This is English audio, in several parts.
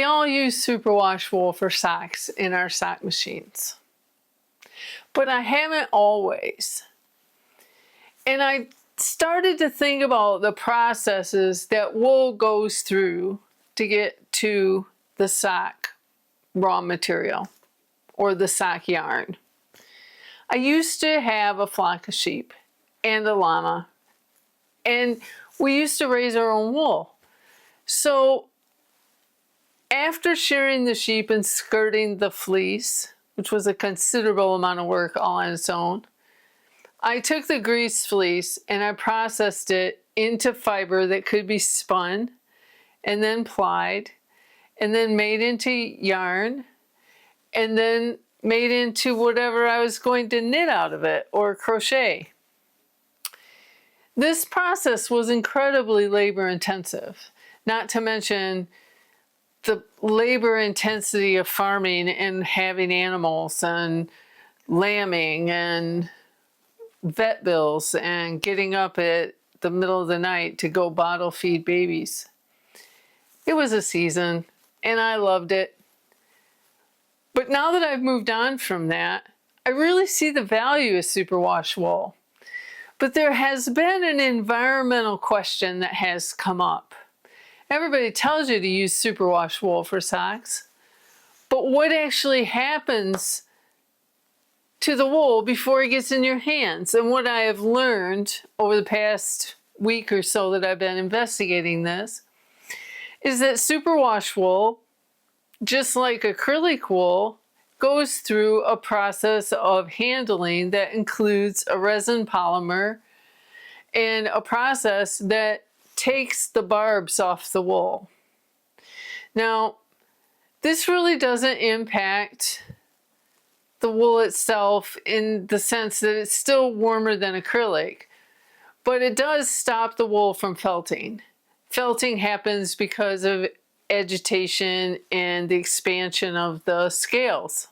all use superwash wool for socks in our sock machines, but I haven't always. And I started to think about the processes that wool goes through to get to the sock raw material or the sock yarn. I used to have a flock of sheep and a llama, and we used to raise our own wool. So after shearing the sheep and skirting the fleece, which was a considerable amount of work all on its own, I took the grease fleece and I processed it into fiber that could be spun and then plied and then made into yarn and then made into whatever I was going to knit out of it or crochet. This process was incredibly labor intensive, not to mention the labor intensity of farming and having animals and lambing and vet bills and getting up at the middle of the night to go bottle feed babies. It was a season and I loved it. But now that I've moved on from that, I really see the value of superwash wool. But there has been an environmental question that has come up. Everybody tells you to use superwash wool for socks, but what actually happens to the wool before it gets in your hands? And what I have learned over the past week or so that I've been investigating this is that superwash wool, just like acrylic wool, goes through a process of handling that includes a resin polymer and a process that takes the barbs off the wool. Now, this really doesn't impact the wool itself in the sense that it's still warmer than acrylic, but it does stop the wool from felting. Felting happens because of agitation and the expansion of the scales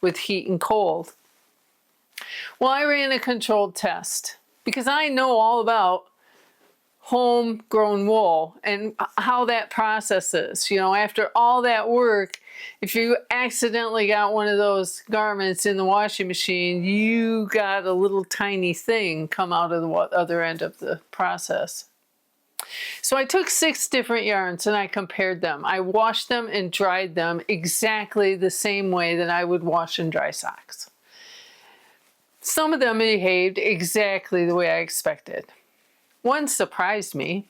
with heat and cold. Well, I ran a controlled test because I know all about homegrown wool and how that process is. You know, after all that work, if you accidentally got one of those garments in the washing machine, you got a little tiny thing come out of the other end of the process. So I took 6 different yarns and I compared them. I washed them and dried them exactly the same way that I would wash and dry socks. Some of them behaved exactly the way I expected. One surprised me,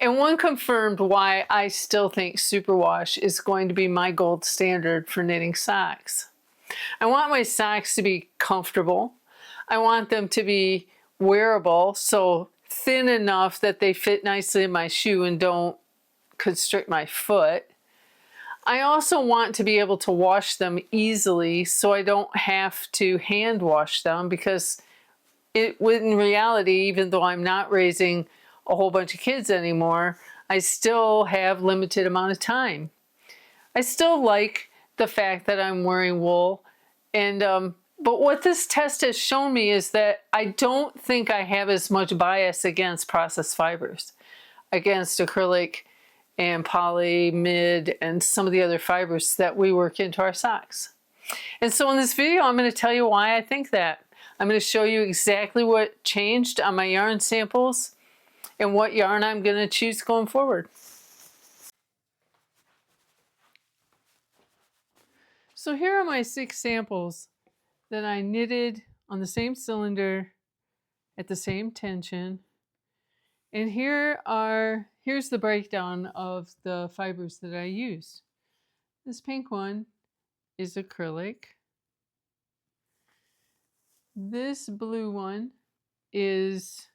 and one confirmed why I still think superwash is going to be my gold standard for knitting socks. I want my socks to be comfortable. I want them to be wearable, so thin enough that they fit nicely in my shoe and don't constrict my foot. I also want to be able to wash them easily so I don't have to hand wash them, because in reality, even though I'm not raising a whole bunch of kids anymore, I still have limited amount of time. I still like the fact that I'm wearing wool, and but what this test has shown me is that I don't think I have as much bias against processed fibers, against acrylic and poly, mid, and some of the other fibers that we work into our socks. And so in this video, I'm going to tell you why I think that. I'm going to show you exactly what changed on my yarn samples and what yarn I'm going to choose going forward. So here are my 6 samples that I knitted on the same cylinder at the same tension. And here's the breakdown of the fibers that I used. This pink one is acrylic. This blue one is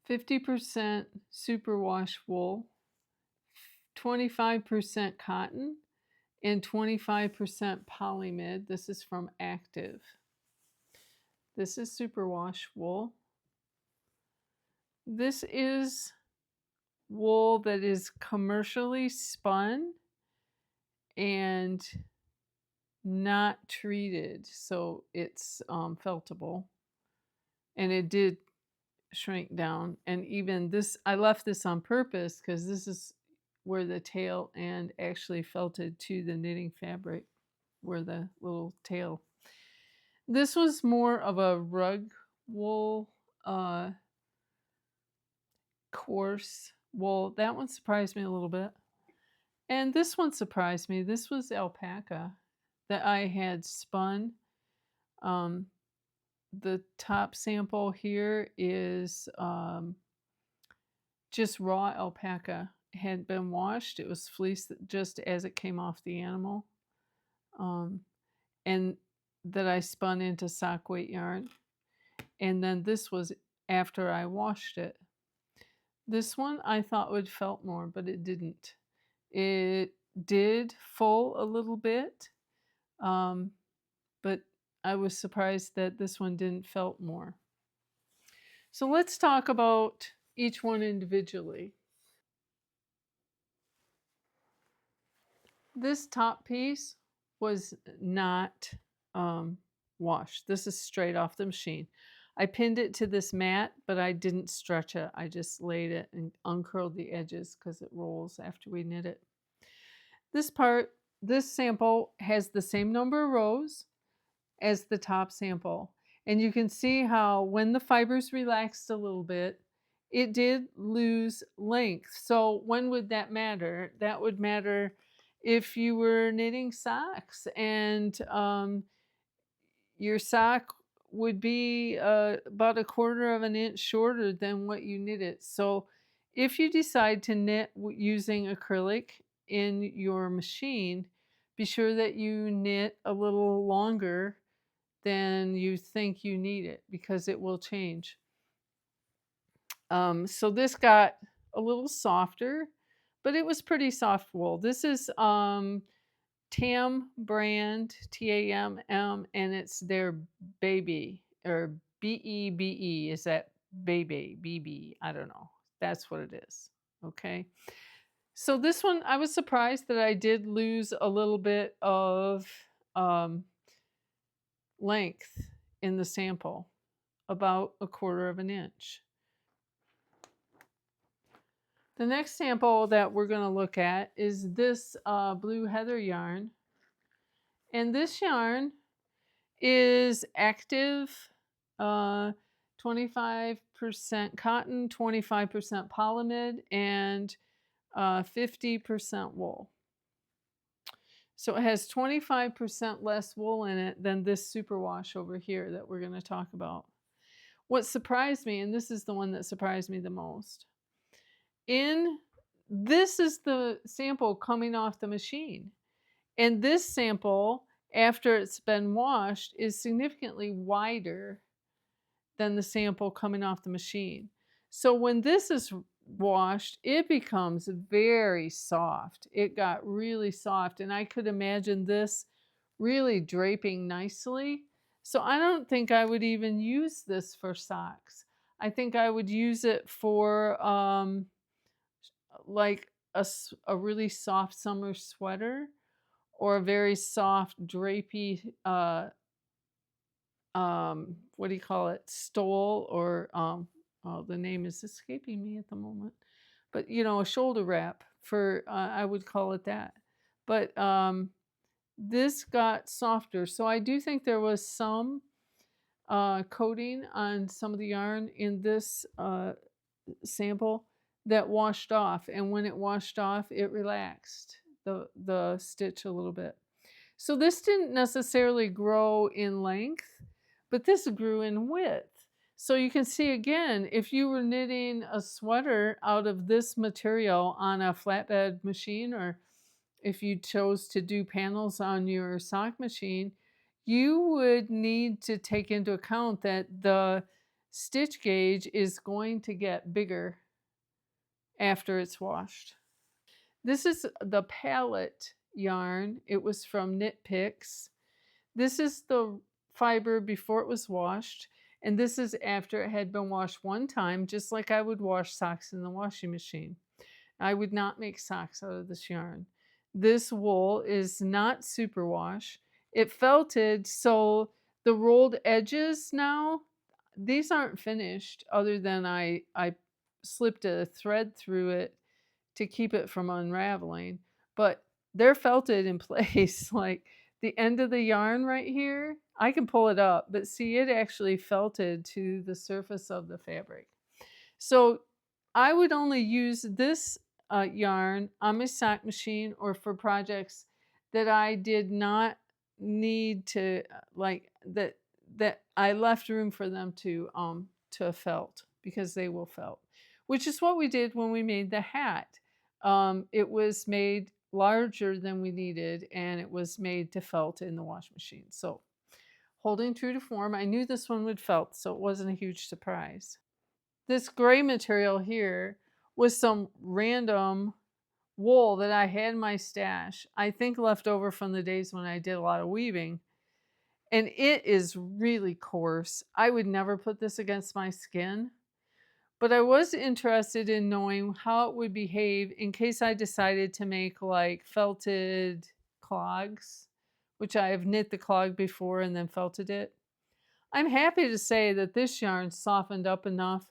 50% superwash wool, 25% cotton, and 25% polymid. This is from Active. This is superwash wool. This is wool that is commercially spun and not treated, so it's feltable, and it did shrink down. And even this, I left this on purpose because this is where the tail end actually felted to the knitting fabric, where the little tail. This was more of a rug wool, coarse wool. That one surprised me a little bit. And this one surprised me. This was alpaca that I had spun. The top sample here is just raw alpaca. It hadn't been washed. It was fleeced just as it came off the animal. And that I spun into sock weight yarn. And then this was after I washed it. This one I thought would felt more, but it didn't. It did full a little bit, but I was surprised that this one didn't felt more. So let's talk about each one individually. This top piece was not washed. This is straight off the machine. I pinned it to this mat, but I didn't stretch it. I just laid it and uncurled the edges because it rolls after we knit it. This part, this sample has the same number of rows as the top sample. And you can see how when the fibers relaxed a little bit, it did lose length. So when would that matter? That would matter if you were knitting socks and your sock would be about 1/4 of an inch shorter than what you knitted. So if you decide to knit using acrylic in your machine, be sure that you knit a little longer than you think you need it, because it will change. So this got a little softer, but it was pretty soft wool. This is Tam brand, TAMM, and it's their baby, or BEBE. Is that baby, BB? I don't know. That's what it is. Okay. So this one, I was surprised that I did lose a little bit of length in the sample, about 1/4 of an inch. The next sample that we're going to look at is this blue heather yarn. And this yarn is active, 25% cotton, 25% polyamide, and 50% wool. So it has 25% less wool in it than this superwash over here that we're going to talk about. What surprised me, and this is the one that surprised me the most, this is the sample coming off the machine. And this sample, after it's been washed, is significantly wider than the sample coming off the machine. So when this is washed, it becomes very soft. It got really soft, and I could imagine this really draping nicely. So I don't think I would even use this for socks. I think I would use it for like a really soft summer sweater, or a very soft drapey what do you call it, stole, or oh, the name is escaping me at the moment, but you know, a shoulder wrap for I would call it that. But this got softer, so I do think there was some coating on some of the yarn in this sample that washed off, and when it washed off, it relaxed the stitch a little bit. So this didn't necessarily grow in length, but this grew in width. So you can see again, if you were knitting a sweater out of this material on a flatbed machine, or if you chose to do panels on your sock machine, you would need to take into account that the stitch gauge is going to get bigger after it's washed. This is the palette yarn. It was from Knit Picks. This is the fiber before it was washed, and this is after it had been washed one time, just like I would wash socks in the washing machine. I would not make socks out of this yarn. This wool is not superwash. It felted, so the rolled edges now, these aren't finished, other than I slipped a thread through it to keep it from unraveling, but they're felted in place. Like the end of the yarn right here, I can pull it up, but see, it actually felted to the surface of the fabric. So I would only use this yarn on my sock machine or for projects that I did not need to like that I left room for them to felt, because they will felt, which is what we did when we made the hat. It was made larger than we needed, and it was made to felt in the wash machine. So holding true to form, I knew this one would felt, so it wasn't a huge surprise. This gray material here was some random wool that I had in my stash, I think left over from the days when I did a lot of weaving. And it is really coarse. I would never put this against my skin, but I was interested in knowing how it would behave in case I decided to make like felted clogs, which I have knit the clog before and then felted it. I'm happy to say that this yarn softened up enough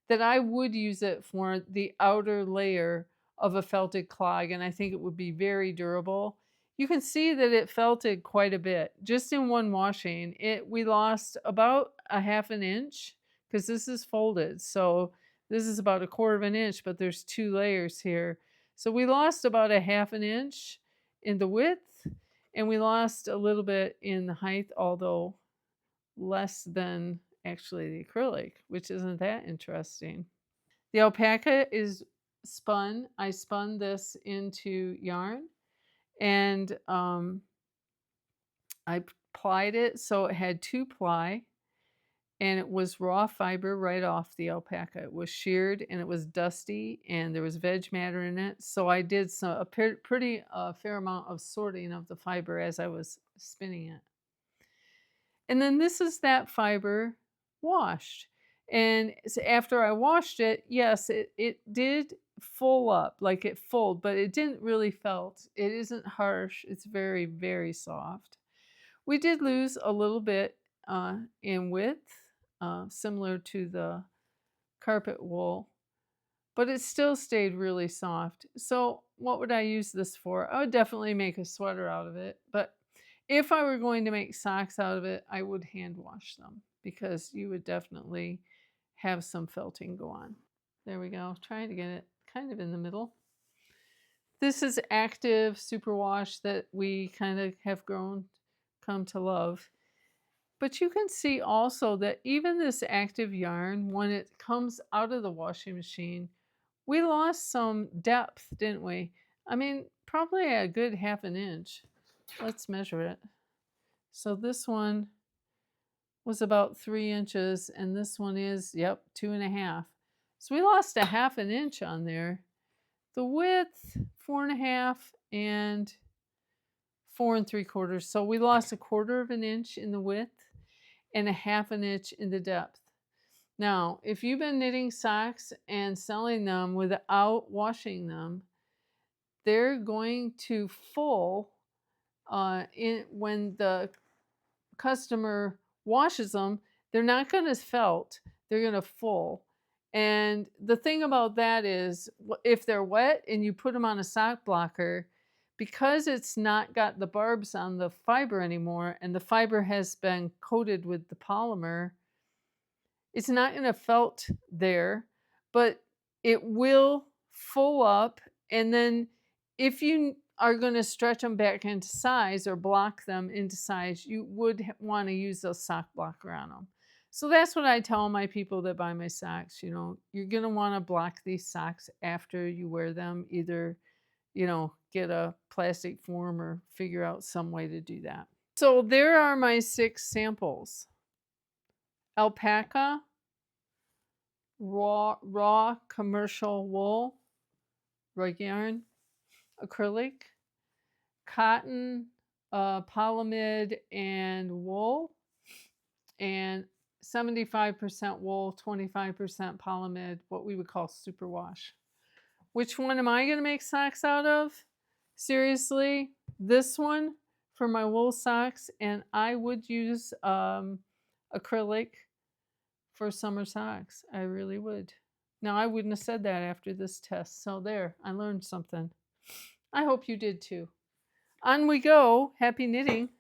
that I would use it for the outer layer of a felted clog, and I think it would be very durable. You can see that it felted quite a bit. Just in one washing, we lost about a half an inch, because this is folded. So this is about 1/4 of an inch, but there's 2 layers here. So we lost about a half an inch in the width, and we lost a little bit in the height, although less than actually the acrylic, which isn't that interesting. The alpaca is spun. I spun this into yarn, and I plied it so it had 2 ply, and it was raw fiber right off the alpaca. It was sheared, and it was dusty, and there was veg matter in it. So I did a pretty fair amount of sorting of the fiber as I was spinning it. And then this is that fiber washed. And after I washed it, yes, it did full up, like it fulled, but it didn't really felt. It isn't harsh. It's very, very soft. We did lose a little bit in width, similar to the carpet wool, but it still stayed really soft. So what would I use this for? I would definitely make a sweater out of it, but if I were going to make socks out of it, I would hand wash them, because you would definitely have some felting go on. There we go, trying to get it kind of in the middle. This is active superwash that we kind of have come to love. But you can see also that even this active yarn, when it comes out of the washing machine, we lost some depth, didn't we? I mean, probably a good half an inch. Let's measure it. So this one was about 3 inches, and this one is, yep, 2.5. So we lost a half an inch on there. The width, 4.5 and 4 3/4. So we lost 1/4 of an inch in the width and a half an inch in the depth. Now, if you've been knitting socks and selling them without washing them, they're going to full when the customer washes them. They're not going to felt, they're going to full. And the thing about that is, if they're wet and you put them on a sock blocker, because it's not got the barbs on the fiber anymore, and the fiber has been coated with the polymer, it's not going to felt there, but it will full up. And then if you are going to stretch them back into size or block them into size, you would want to use a sock blocker on them. So that's what I tell my people that buy my socks. You know, you're going to want to block these socks after you wear them. Either, you know, get a plastic form or figure out some way to do that. So there are my 6 samples. Alpaca, raw commercial wool, rug yarn, acrylic, cotton, polyamide, and wool, and 75% wool, 25% polyamide, what we would call superwash. Which one am I going to make socks out of? Seriously, this one for my wool socks, and I would use acrylic for summer socks. I really would. Now, I wouldn't have said that after this test. So there, I learned something. I hope you did too. On we go. Happy knitting.